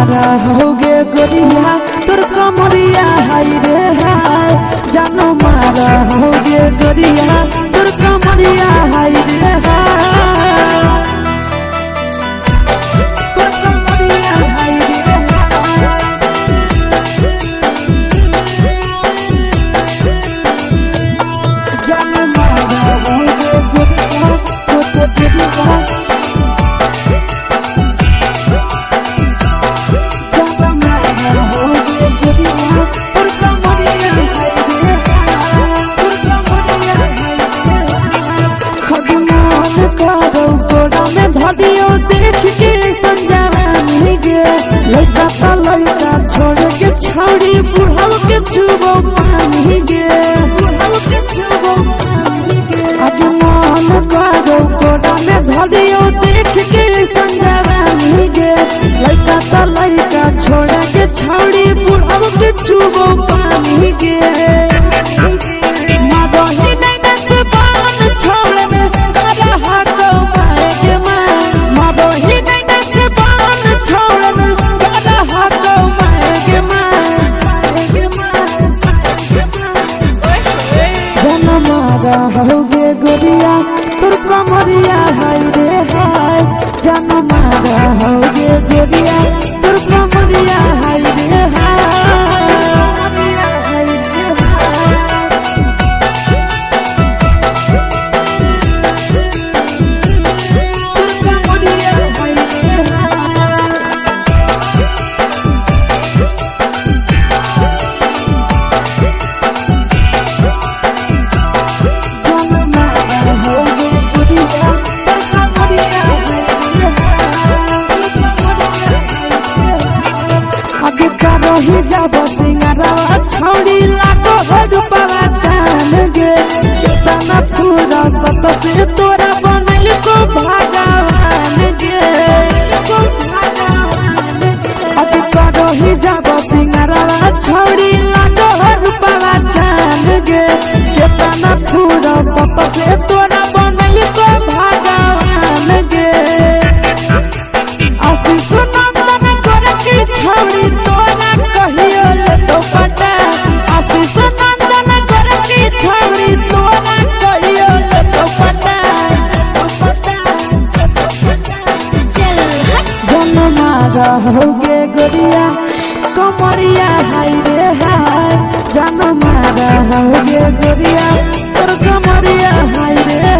मारा होगे गोरिया तोर कमरिया हाय रे हाय जानो मारा होगे गोरिया तोर कमरिया हाय रे हाय तोर कमरिया हाय रे जानो मारा होगे गोरिया तोर कमरिया देख के संजानी गे लड़का ता लड़का छोड़ के छौड़ी बुढ़ाव के छुबो पानी गे बुढ़ाव के छुबो पानी गे आगे मन करो कोड़ा में धरियो देख के संजानी गे लड़का ता लड़का छोड़ के छौड़ी बुढ़ाव के छुबो पानी गे मागही नहीं न से बान छोड़ में करा हाको माए गे होगे गोरिया तोर कमरिया हाय रे हाय जानो मारा होगे गोरिया तोर कमरिया हाय रे जब सिंगारा छौड़ी लागो हडुपवा जान गे केतना पूरा सत से तोरा बनल को भगवान गे को भगवान अब करो ही जब सिंगारा छौड़ी लागो हडुपवा जान गे केतना पूरा सत से तोरा बनल को भगवान गे आशीष नंदन कर के छौड़ी तोरा कहियो ले तो पटा आशीष नंदन कर के छौड़ी तोरा कहियो ले तो पटा जन मारा होगे गोरिया कमरिया हाय रे हाय जन मारा होगे गोरिया तोर कमरिया हाय रे